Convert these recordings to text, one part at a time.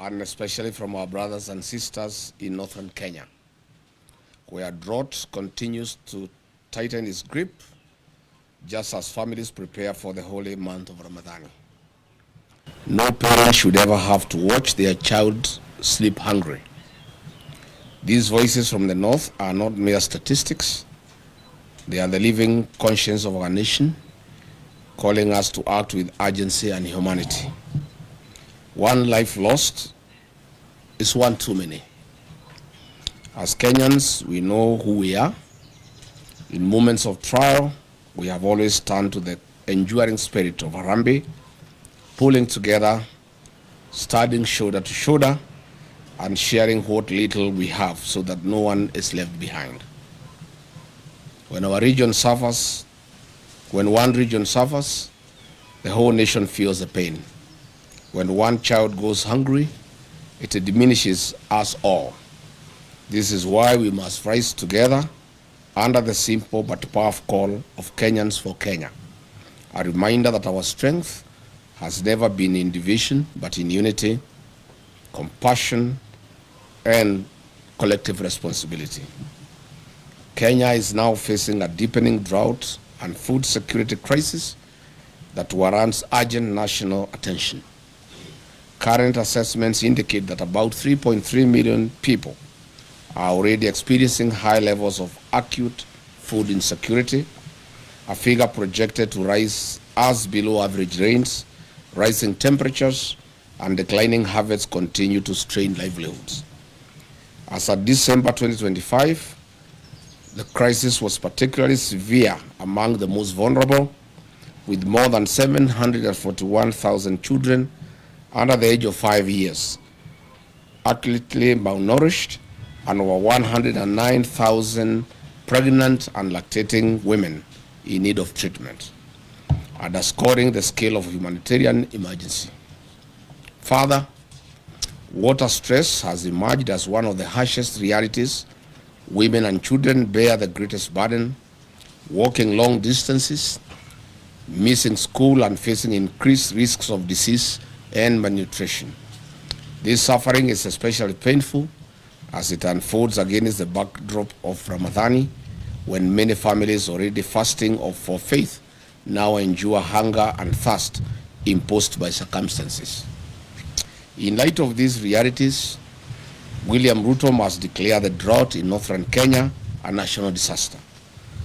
and especially from our brothers and sisters in northern Kenya, where drought continues to tighten its grip just as families prepare for the holy month of Ramadan. No parent should ever have to watch their child sleep hungry. These voices from the north are not mere statistics. They are the living conscience of our nation, calling us to act with urgency and humanity. One life lost is one too many. As Kenyans, we know who we are. In moments of trial, we have always turned to the enduring spirit of Harambee, pulling together, standing shoulder to shoulder, and sharing what little we have so that no one is left behind. When one region suffers, the whole nation feels the pain. When one child goes hungry, it diminishes us all. This is why we must rise together under the simple but powerful call of Kenyans for Kenya. A reminder that our strength has never been in division, but in unity, compassion, and collective responsibility. Kenya is now facing a deepening drought and food security crisis that warrants urgent national attention. Current assessments indicate that about 3.3 million people are already experiencing high levels of acute food insecurity, a figure projected to rise as below average rains, rising temperatures, and declining harvests continue to strain livelihoods. As of December 2025, the crisis was particularly severe among the most vulnerable, with more than 741,000 children under the age of 5 years, acutely malnourished, and over 109,000 pregnant and lactating women in need of treatment, underscoring the scale of humanitarian emergency. Further, water stress has emerged as one of the harshest realities. Women and children bear the greatest burden, walking long distances, missing school, and facing increased risks of disease and malnutrition. This suffering is especially painful as it unfolds against the backdrop of Ramadan, when many families already fasting for faith now endure hunger and thirst imposed by circumstances. In light of these realities, William Ruto must declare the drought in northern Kenya a national disaster.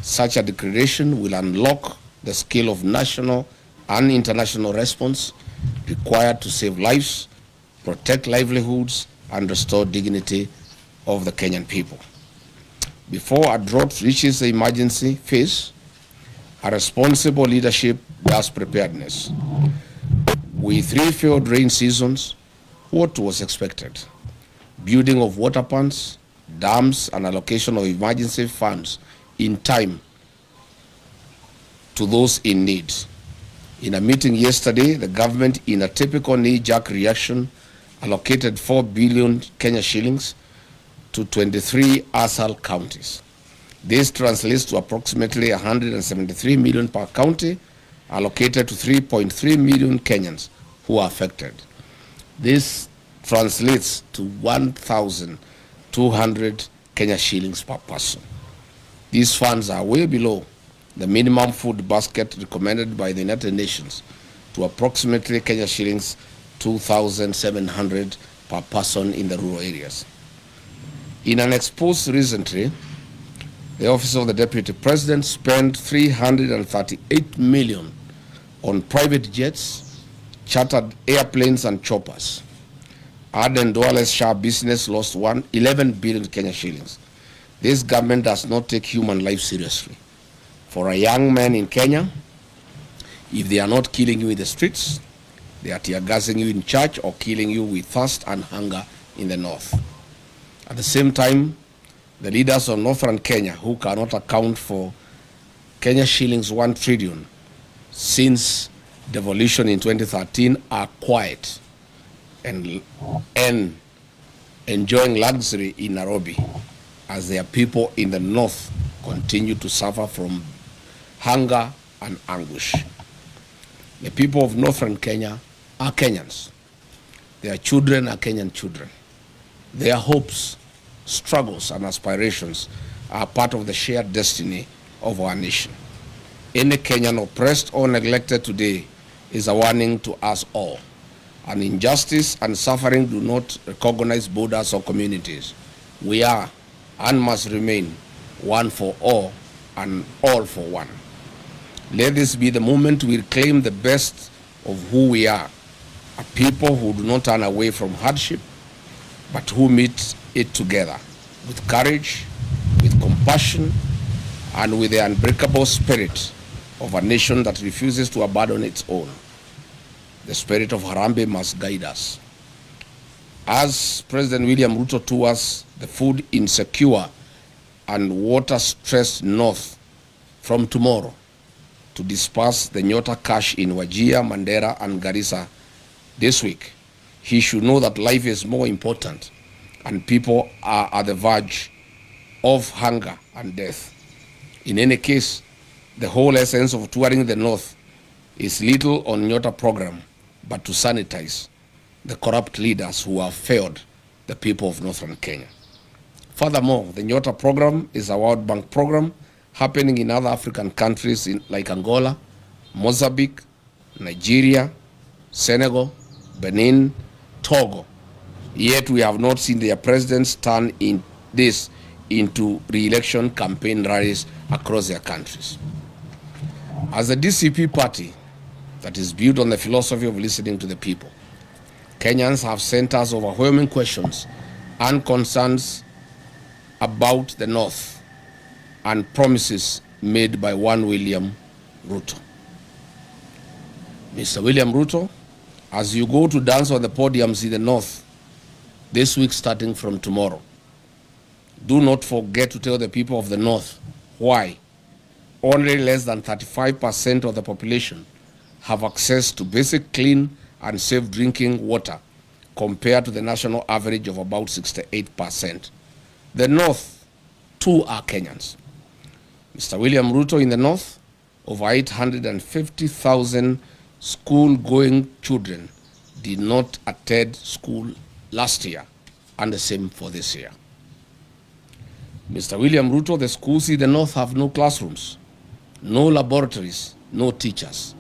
Such a declaration will unlock the scale of national and international response required to save lives, protect livelihoods, and restore dignity of the Kenyan people. Before a drought reaches the emergency phase, a responsible leadership does preparedness. With 3 failed rain seasons, what was expected? Building of water ponds, dams, and allocation of emergency funds in time to those in need. In a meeting yesterday, the government, in a typical knee-jerk reaction, allocated 4 billion Kenya shillings to 23 ASAL counties. This translates to approximately 173 million per county, allocated to 3.3 million Kenyans who are affected. This translates to 1,200 Kenya shillings per person. These funds are way below the minimum food basket recommended by the United Nations to approximately Kenya shillings 2,700 per person in the rural areas. In an expose recently, the Office of the Deputy President spent 338 million on private jets, chartered airplanes, and choppers. Aden Duale's Shah business lost 11 billion Kenya shillings. This government does not take human life seriously. For a young man in Kenya, if they are not killing you in the streets, they are tear gassing you in church or killing you with thirst and hunger in the north. At the same time, the leaders of northern Kenya, who cannot account for Kenya shillings 1 trillion since devolution in 2013, are quiet and enjoying luxury in Nairobi as their people in the north continue to suffer from hunger and anguish. The people of northern Kenya are Kenyans. Their children are Kenyan children. Their hopes, struggles, and aspirations are part of the shared destiny of our nation. Any Kenyan oppressed or neglected today is a warning to us all. And injustice and suffering do not recognize borders or communities. We are and must remain one for all and all for one. Let this be the moment we reclaim the best of who we are, a people who do not turn away from hardship, but who meet it together with courage, with compassion, and with the unbreakable spirit of a nation that refuses to abandon its own. The spirit of Harambee must guide us. As President William Ruto tours the food insecure and water-stressed north from tomorrow to disperse the Nyota cash in Wajir, Mandera, and Garissa this week, he should know that life is more important and people are at the verge of hunger and death. In any case, the whole essence of touring the north is little on Nyota program, but to sanitize the corrupt leaders who have failed the people of northern Kenya. Furthermore, the Nyota program is a World Bank program happening in other African countries like Angola, Mozambique, Nigeria, Senegal, Benin, Togo. Yet we have not seen their presidents turn this into re-election campaign rallies across their countries. As a DCP party that is built on the philosophy of listening to the people, Kenyans have sent us overwhelming questions and concerns about the North and promises made by one William Ruto. Mr. William Ruto, as you go to dance on the podiums in the North this week starting from tomorrow, do not forget to tell the people of the North why only less than 35% of the population have access to basic clean and safe drinking water compared to the national average of about 68%. The North, too, are Kenyans. Mr. William Ruto, in the North, over 850,000 school-going children did not attend school last year, and the same for this year. Mr. William Ruto, the schools in the North have no classrooms, no laboratories, no teachers.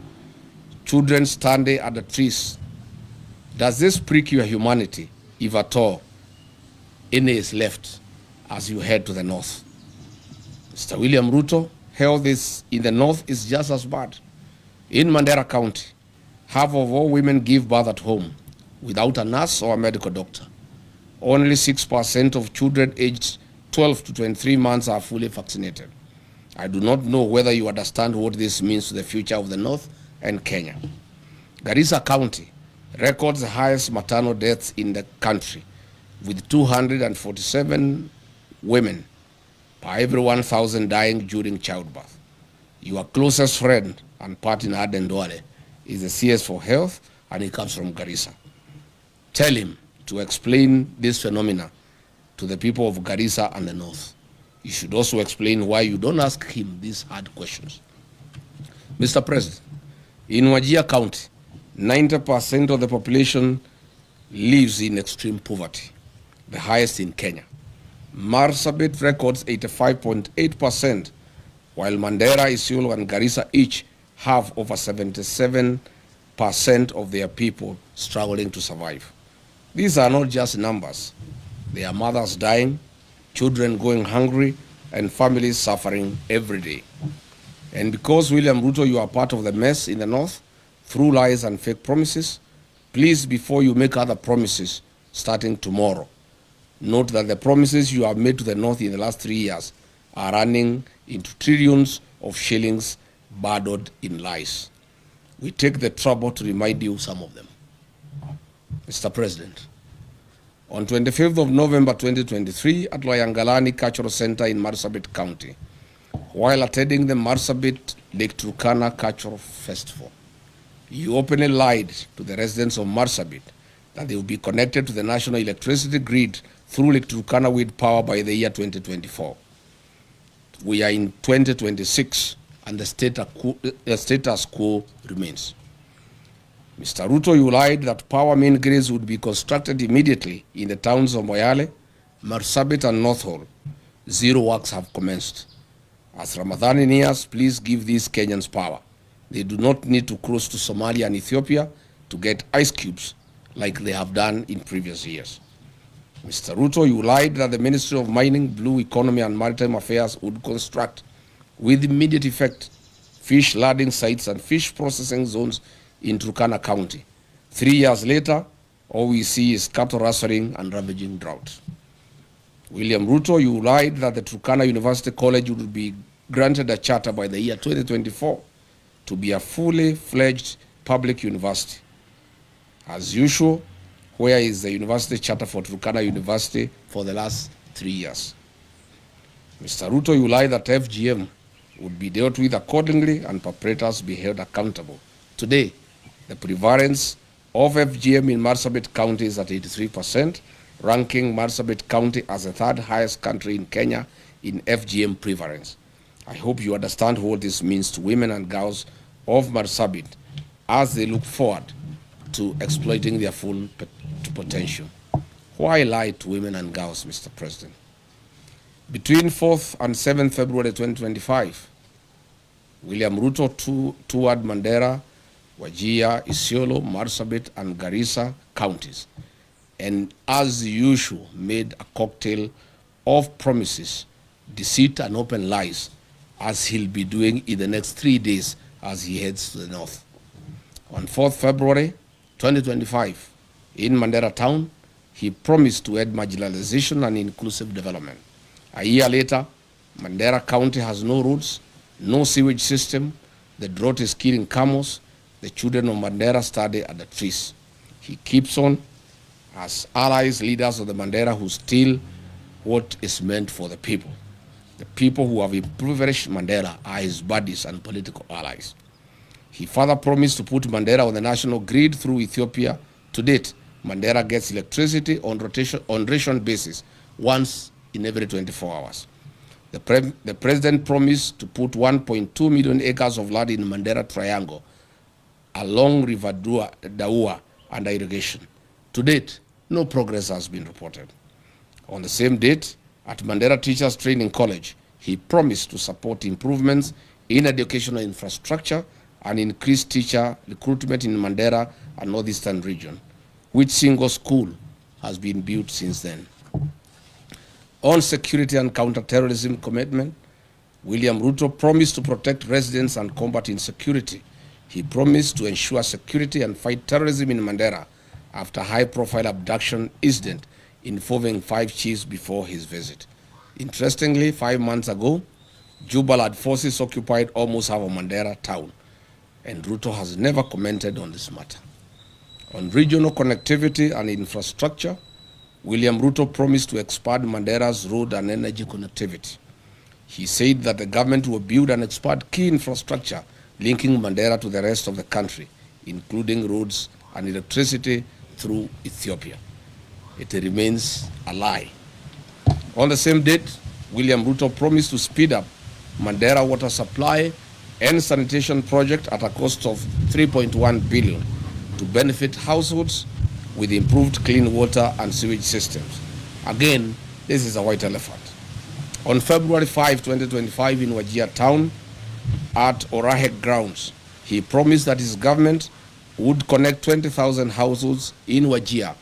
Children standing at the trees. Does this prick your humanity, if at all any is left as you head to the North? Mr. William Ruto, health in the North is just as bad. In Mandera County, half of all women give birth at home without a nurse or a medical doctor. Only 6% of children aged 12 to 23 months are fully vaccinated. I do not know whether you understand what this means to the future of the North and Kenya. Garissa County records the highest maternal deaths in the country, with 247 women per every 1,000 dying during childbirth. Your closest friend and partner, Aden Duale, is the CS for Health, and he comes from Garissa. Tell him to explain this phenomena to the people of Garissa and the North. You should also explain why you don't ask him these hard questions. Mr. President, in Wajir County, 90% of the population lives in extreme poverty, the highest in Kenya. Marsabit records 85.8%, while Mandera, Isiolo, and Garissa each have over 77% of their people struggling to survive. These are not just numbers. They are mothers dying, children going hungry, and families suffering every day. And because, William Ruto, you are part of the mess in the North through lies and fake promises, please, before you make other promises starting tomorrow, note that the promises you have made to the North in the last 3 years are running into trillions of shillings burdened in lies. We take the trouble to remind you some of them. Mr. President, on 25th of November 2023 at Loyangalani Cultural Center in Marsabit County, while attending the Marsabit Lake Turkana Cultural Festival, you openly lied to the residents of Marsabit that they will be connected to the national electricity grid through Lake Turkana wind power by the year 2024. We are in 2026 and the status quo remains. Mr. Ruto, you lied that power main grids would be constructed immediately in the towns of Moyale, Marsabit, and North Hall. Zero works have commenced. As Ramadhan nears, please give these Kenyans power. They do not need to cross to Somalia and Ethiopia to get ice cubes like they have done in previous years. Mr. Ruto, you lied that the Ministry of Mining, Blue Economy, and Maritime Affairs would construct, with immediate effect, fish landing sites and fish processing zones in Turkana County. 3 years later, all we see is cattle rustling and ravaging drought. William Ruto, you lied that the Turkana University College would be granted a charter by the year 2024 to be a fully fledged public university. As usual, where is the university charter for Turkana University for the last 3 years? Mr. Ruto, you lied that FGM would be dealt with accordingly and perpetrators be held accountable. Today, the prevalence of FGM in Marsabit County is at 83%, ranking Marsabit County as the third highest country in Kenya in FGM prevalence. I hope you understand what this means to women and girls of Marsabit as they look forward to exploiting their full potential. Why lie to women and girls, Mr. President? Between 4th and 7th February 2025, William Ruto toured Mandera, Wajir, Isiolo, Marsabit, and Garissa counties, and as usual made a cocktail of promises, deceit, and open lies, as he'll be doing in the next 3 days as he heads to the north. On 4th February 2025, in Mandera town, he promised to end marginalization and inclusive development. A year later, Mandera County has no roads, no sewage system, the drought is killing camels, the children of Mandera study at the trees. He keeps on as allies, leaders of the Mandera who steal what is meant for the people. The people who have impoverished Mandera are his buddies and political allies. He further promised to put Mandera on the national grid through Ethiopia. To date, Mandera gets electricity on ration basis once in every 24 hours. The president promised to put 1.2 million acres of land in Mandera Triangle along River Daua under irrigation. To date, no progress has been reported. On the same date, at Mandera Teachers Training College, he promised to support improvements in educational infrastructure and increase teacher recruitment in Mandera and Northeastern region, which single school has been built since then. On security and counter-terrorism commitment, William Ruto promised to protect residents and combat insecurity. He promised to ensure security and fight terrorism in Mandera after high-profile abduction incident involving 5 chiefs before his visit. Interestingly, 5 months ago, Jubaland forces occupied almost half of Mandera town, and Ruto has never commented on this matter. On regional connectivity and infrastructure, William Ruto promised to expand Mandera's road and energy connectivity. He said that the government will build and expand key infrastructure linking Mandera to the rest of the country, including roads and electricity through Ethiopia. It remains a lie. On the same date, William Ruto promised to speed up Mandera water supply and sanitation project at a cost of 3.1 billion to benefit households with improved clean water and sewage systems. Again, this is a white elephant. On February 5, 2025, in Wajir town, at Orahek grounds, he promised that his government would connect 20,000 households in Wajir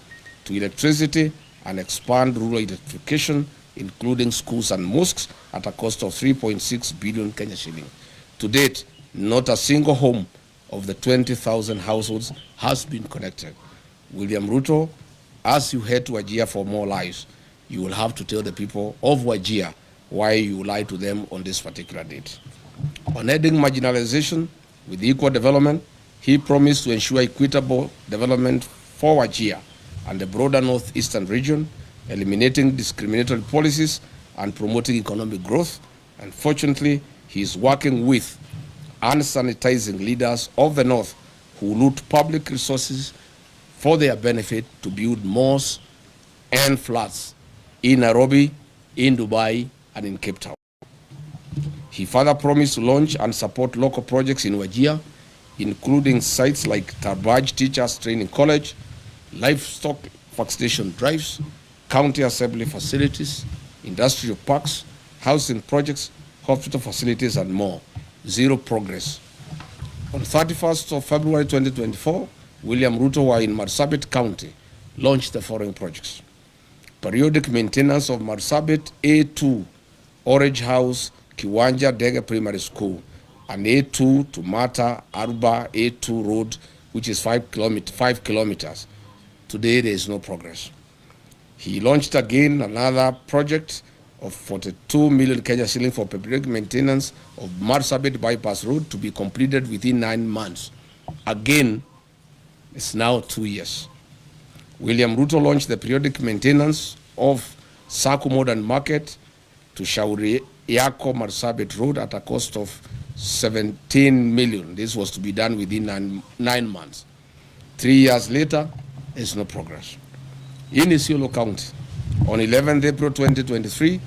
to electricity and expand rural electrification, including schools and mosques, at a cost of 3.6 billion Kenya shilling. To date, not a single home of the 20,000 households has been connected. William Ruto, as you head to Wajir for more lives, you will have to tell the people of Wajir why you lied to them on this particular date. On ending marginalization with equal development, he promised to ensure equitable development for Wajir and the broader northeastern region, eliminating discriminatory policies and promoting economic growth. Unfortunately, he is working with unsanitizing leaders of the north who loot public resources for their benefit to build malls and flats in Nairobi, in Dubai, and in Cape Town. He further promised to launch and support local projects in Wajir, including sites like Tarbaj Teachers Training College, livestock vaccination drives, county assembly facilities, industrial parks, housing projects, hospital facilities, and more. Zero progress. On 31st of February 2024, William Ruto, while in Marsabit County, launched the following projects. Periodic maintenance of Marsabit A2, Orange House, Kiwanja Dege Primary School, and A2 to Mata Arba A2 Road, which is 5 kilometers. Today, there is no progress. He launched again another project of 42 million Kenya shillings for periodic maintenance of Marsabit Bypass Road to be completed within 9 months. Again, it's now 2 years. William Ruto launched the periodic maintenance of Saku Modern Market to Shauri Yako Marsabit Road at a cost of 17 million. This was to be done within 9 months. 3 years later, there's no progress. In Isiolo County, on 11th April 2023,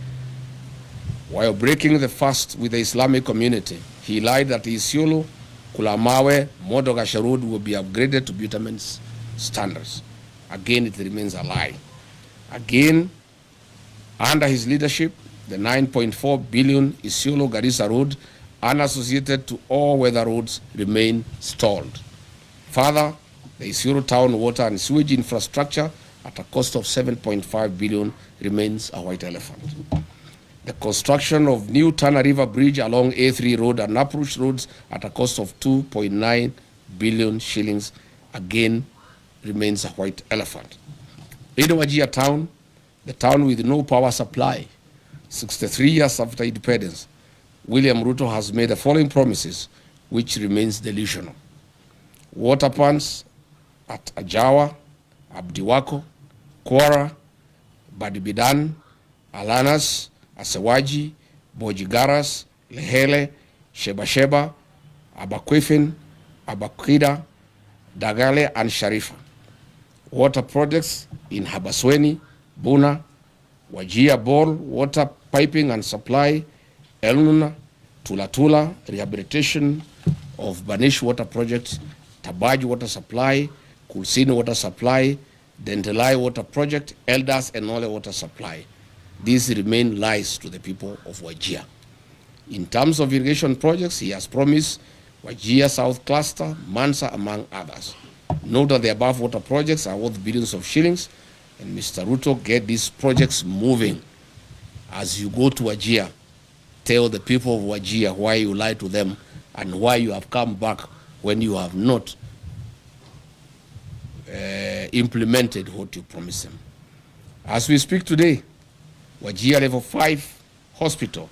while breaking the fast with the Islamic community, he lied that Isiolo, Kulamawe, Modogasha Road will be upgraded to bitumen standards. Again, it remains a lie. Again, under his leadership, the 9.4 billion Isiolo Garissa Road, unassociated to all weather roads, remain stalled. Further, the Isiolo town water and sewage infrastructure at a cost of 7.5 billion remains a white elephant. The construction of new Tana River Bridge along A3 Road and Approach roads at a cost of 2.9 billion shillings again remains a white elephant. In Wajir town, the town with no power supply, 63 years after independence, William Ruto has made the following promises, which remains delusional. Water plants at Ajawa, Abdiwako, Kwara, Badibidan, Alanas, Asewaji, Bojigaras, Lehele, Sheba, Abakwifin, Abakwida, Dagale, and Sharifa. Water projects in Habasweni, Buna, Wajia Bol, water piping and supply, Elnuna, Tulatula, rehabilitation of Banish water project, Tabaj water supply, Kulsini water supply, Dentelai water project, Elders and Nole water supply. These remain lies to the people of Wajir. In terms of irrigation projects, he has promised Wajir South Cluster, Mansa, among others. Note that the above water projects are worth billions of shillings, and Mr. Ruto, get these projects moving. As you go to Wajir, tell the people of Wajir why you lied to them and why you have come back when you have not implemented what you promised them. As we speak today, Wajir Level 5 Hospital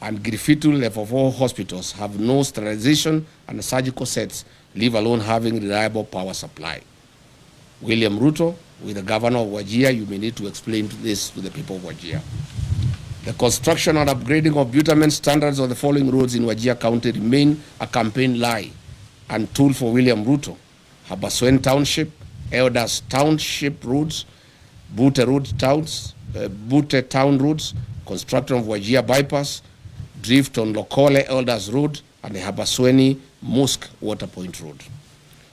and Grifitu Level 4 hospitals have no sterilization and surgical sets, leave alone having reliable power supply. William Ruto, with the governor of Wajir, you may need to explain this to the people of Wajir. The construction and upgrading of bitumen standards on the following roads in Wajir County remain a campaign lie and tool for William Ruto. Habaswen Township, Elders Township roads, Bute Town roads, construction of Wajir Bypass, drift on Lokole Elders Road, and the Habasweni Mosque Water Point Road.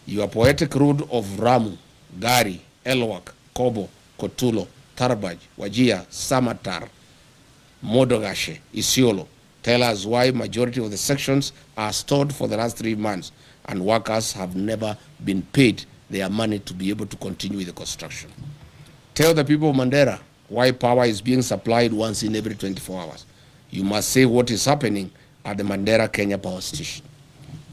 Your poetic road of Ramu, Gari, Elwak, Kobo, Kotulo, Tarbaj, Wajir, Samatar, Modogashe, Isiolo, tell us why majority of the sections are stored for the last 3 months and workers have never been paid their money to be able to continue with the construction. Tell the people of Mandera why power is being supplied once in every 24 hours. You must say what is happening at the Mandera Kenya Power Station.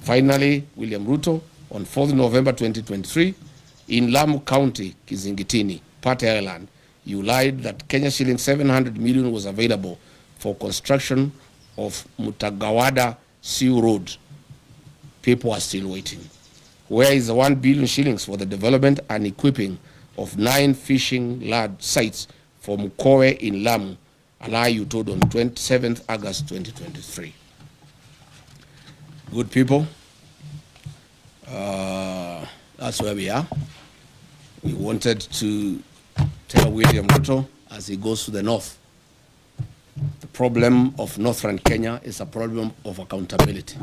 Finally, William Ruto, on 4th November 2023, in Lamu County, Kizingitini, Pate Island, you lied that Kenya shilling 700 million was available for construction of Mutagawada Siu Road. People are still waiting. Where is the 1 billion shillings for the development and equipping of 9 fishing lad sites for Mukowe in Lamu, a lie you told on 27th August 2023? Good people, that's where we are. We wanted to tell William Ruto as he goes to the north, the problem of northern Kenya is a problem of accountability.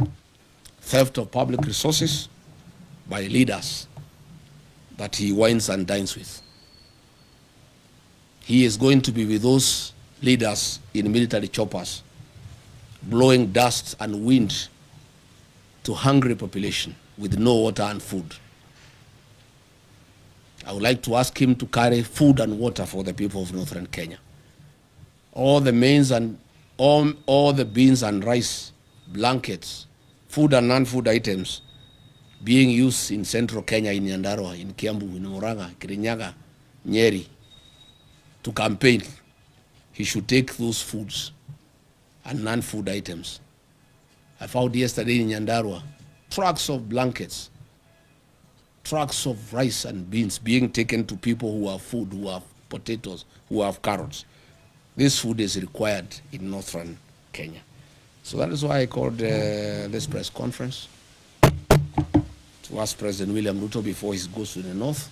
theft of public resources by leaders that he wines and dines with. He is going to be with those leaders in military choppers, blowing dust and wind to hungry population with no water and food. I would like to ask him to carry food and water for the people of northern Kenya. All the mains and all the beans and rice, blankets, food and non-food items being used in central Kenya, in Nyandarua, in Kiambu, in Murang'a, Kirinyaga, Nyeri, to campaign, he should take those foods and non-food items. I found yesterday in Nyandarua trucks of blankets, trucks of rice and beans being taken to people who have food, who have potatoes, who have carrots. This food is required in northern Kenya. So that is why I called this press conference to ask President William Ruto before he goes to the north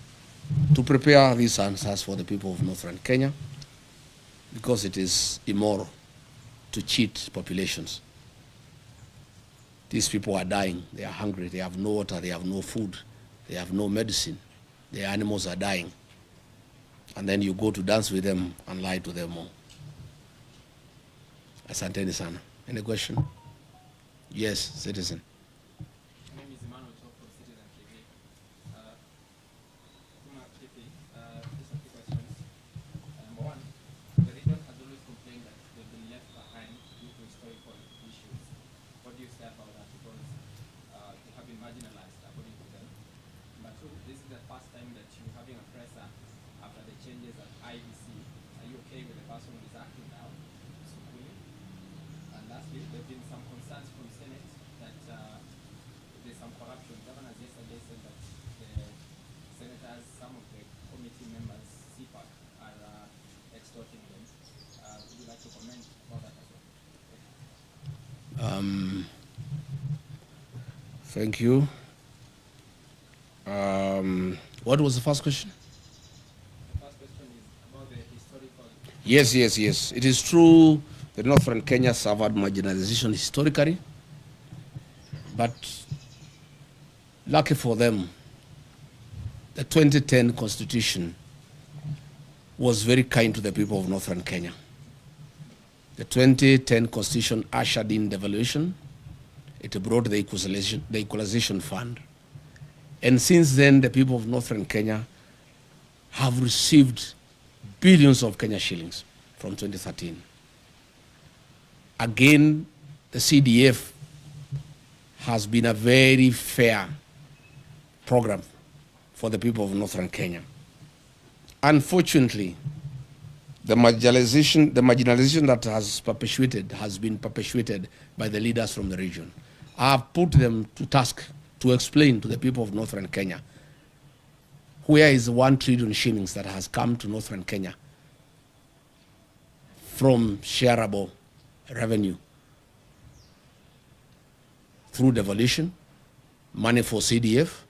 to prepare these answers for the people of northern Kenya, because it is immoral to cheat populations. These people are dying, they are hungry, they have no water, they have no food, they have no medicine, their animals are dying. And then you go to dance with them and lie to them more. Asanteni sana. Any question? Yes, citizen. Thank you. What was the first question? The first question is about the historical. Yes. It is true that northern Kenya suffered marginalization historically, but lucky for them, the 2010 Constitution was very kind to the people of northern Kenya. The 2010 Constitution ushered in devaluation. It brought the equalization fund. And since then, the people of northern Kenya have received billions of Kenya shillings from 2013. Again, the CDF has been a very fair program for the people of northern Kenya. Unfortunately, the marginalization that has been perpetuated by the leaders from the region. I have put them to task to explain to the people of northern Kenya where is 1 trillion shillings that has come to northern Kenya from shareable revenue through devolution, money for CDF,